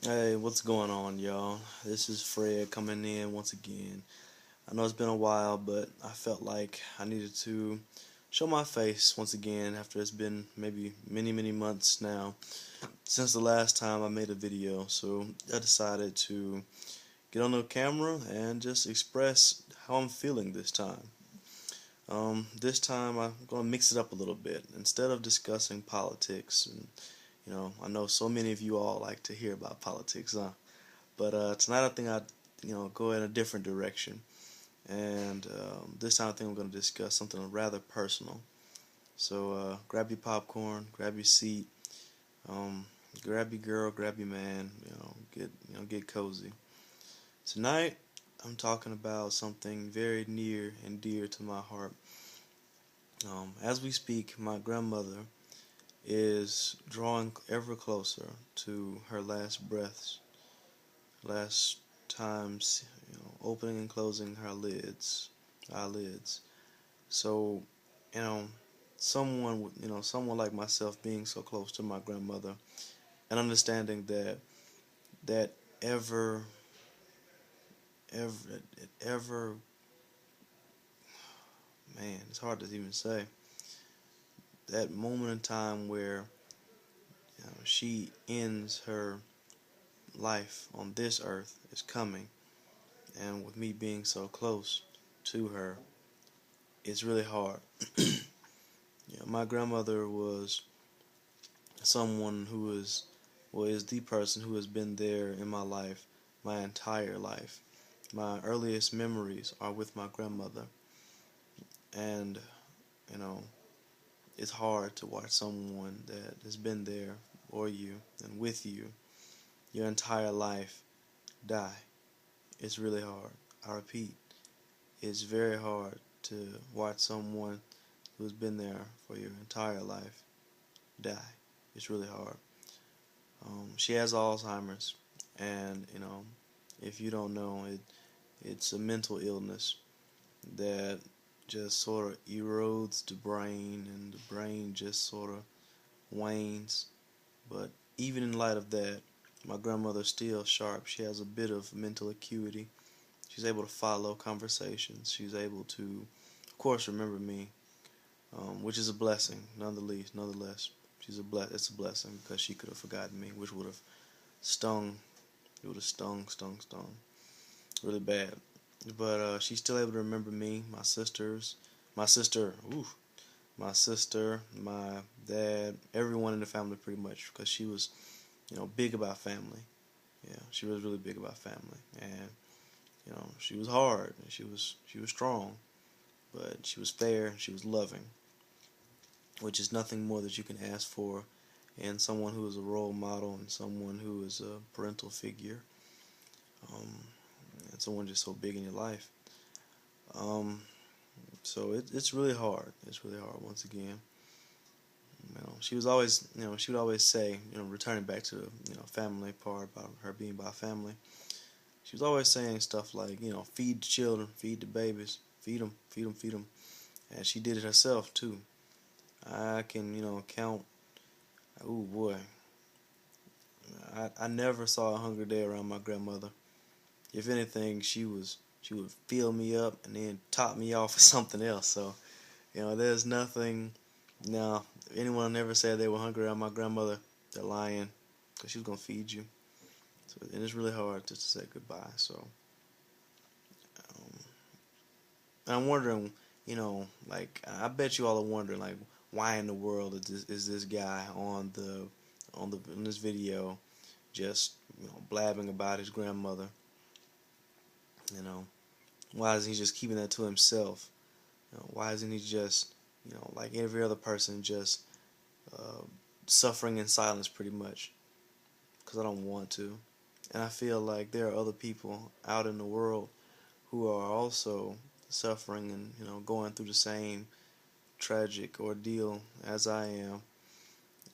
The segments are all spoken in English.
Hey, what's going on, y'all? This is Fred coming in once again. I know it's been a while, but I felt like I needed to show my face once again after it's been maybe many months now since the last time I made a video. So I decided to get on the camera and just express how I'm feeling this time. This time I'm going to mix it up a little bit. Instead of discussing politics, and I know so many of you all like to hear about politics, huh? But tonight I think I'd go in a different direction, and this time I think I'm going to discuss something rather personal. So grab your popcorn, grab your seat, um, grab your girl, grab your man. Get cozy. Tonight I'm talking about something very near and dear to my heart. As we speak, my grandmother is drawing ever closer to her last breaths, last times, opening and closing her eyelids. So, you know, someone like myself being so close to my grandmother and understanding that ever, ever, ever, man, it's hard to even say that moment in time where she ends her life on this earth is coming, and with me being so close to her, it's really hard. My grandmother was someone who is the person who has been there in my life my entire life. My earliest memories are with my grandmother, and you know it's hard to watch someone that has been there for you and with you your entire life die. It's really hard. I repeat, it's very hard to watch someone who's been there for your entire life die. It's really hard. She has Alzheimer's, and if you don't know, it's a mental illness that just sort of erodes the brain, and the brain just sort of wanes. But even in light of that, my grandmother's still sharp. She has a bit of mental acuity. She's able to follow conversations. She's able to, of course, remember me, which is a blessing, nonetheless. Nonetheless, it's a blessing because she could have forgotten me, which would have stung. It would have stung really bad. But she's still able to remember me, my sister, ooh, my sister, my dad, everyone in the family pretty much, because she was, big about family. Yeah, she was really big about family, and she was hard, and she was strong, but she was fair, and she was loving, which is nothing more that you can ask for in someone who is a role model and someone who is a parental figure, um, and someone just so big in your life. Um, so it's really hard. It's really hard. Once again, she would always say, returning back to the family part about her being by family. She was always saying stuff like, feed the children, feed the babies, feed them, feed them, feed them, and she did it herself too. I can, count. Oh boy, I never saw a hungry day around my grandmother. If anything, she would fill me up and then top me off with something else. So there's nothing. No, if anyone ever said they were hungry around my grandmother, they're lying, because she was gonna feed you. So, and it's really hard just to say goodbye. So um, I'm wondering, like I bet you all are wondering, like, why in the world is this guy on this video just blabbing about his grandmother? You know, why isn't he just keeping that to himself? Why isn't he just like every other person, just uh, suffering in silence, pretty much? Because I don't want to, and I feel like there are other people out in the world who are also suffering and going through the same tragic ordeal as I am,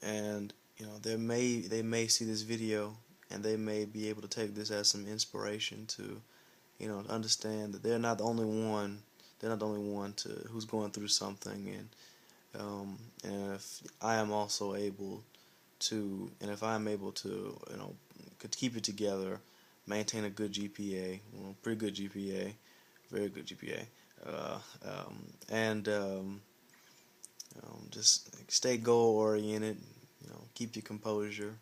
and they may see this video and they may be able to take this as some inspiration to understand that they're not the only one. They're not the only one to who's going through something, and if I am also able to, and if I'm able to, could keep it together, maintain a good GPA, well, pretty good GPA, very good GPA, and just stay goal oriented. Keep your composure.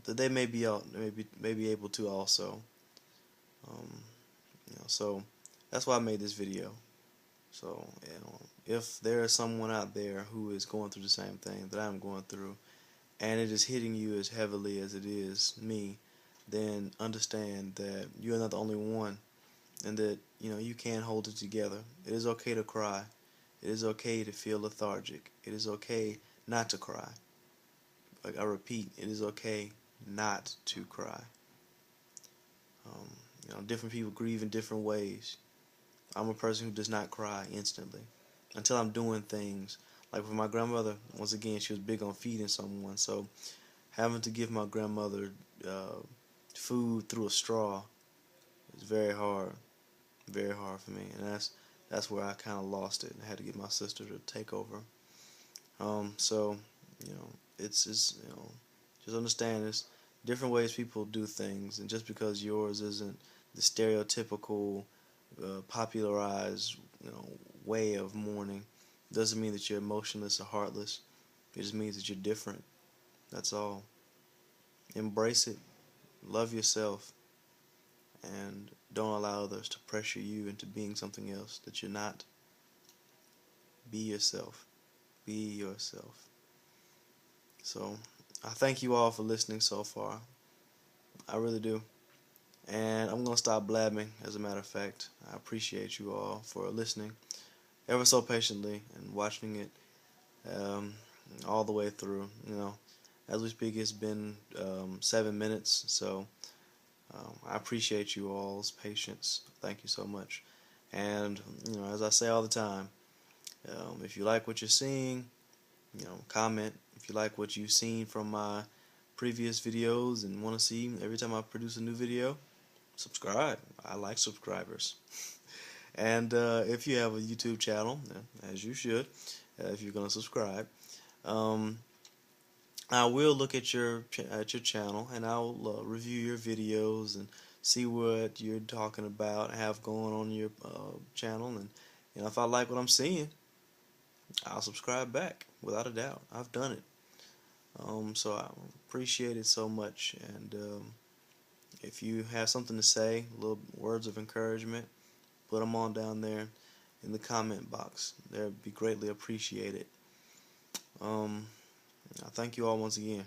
That they may be able to also. Um, so that's why I made this video. So if there is someone out there who is going through the same thing that I'm going through, and it is hitting you as heavily as it is me, then understand that you're not the only one, and that you can hold it together. It is okay to cry. It is okay to feel lethargic. It is okay not to cry. Like I repeat, it is okay not to cry. Different people grieve in different ways. I'm a person who does not cry instantly until I'm doing things. Like for my grandmother, once again, she was big on feeding someone, so having to give my grandmother food through a straw is very hard for me, and that's where I kind of lost it. I had to get my sister to take over. So it's just understand there's different ways people do things, and just because yours isn't the stereotypical popularized way of mourning doesn't mean that you're emotionless or heartless. It just means that you're different. That's all. Embrace it. Love yourself. And don't allow others to pressure you into being something else that you're not. Be yourself. Be yourself. So, I thank you all for listening so far. I really do. And I'm going to stop blabbing, as a matter of fact. I appreciate you all for listening ever so patiently and watching it all the way through. As we speak, it's been 7 minutes, so I appreciate you all's patience. Thank you so much. And as I say all the time, if you like what you're seeing, comment. If you like what you've seen from my previous videos and want to see every time I produce a new video, subscribe. I like subscribers. And if you have a YouTube channel, as you should, if you're going to subscribe, I will look at your channel, and I'll review your videos and see what you're talking about, have going on your channel, and if I like what I'm seeing, I'll subscribe back without a doubt. I've done it. So I appreciate it so much, and if you have something to say, little words of encouragement, put them on down there in the comment box. They'd be greatly appreciated. I thank you all once again.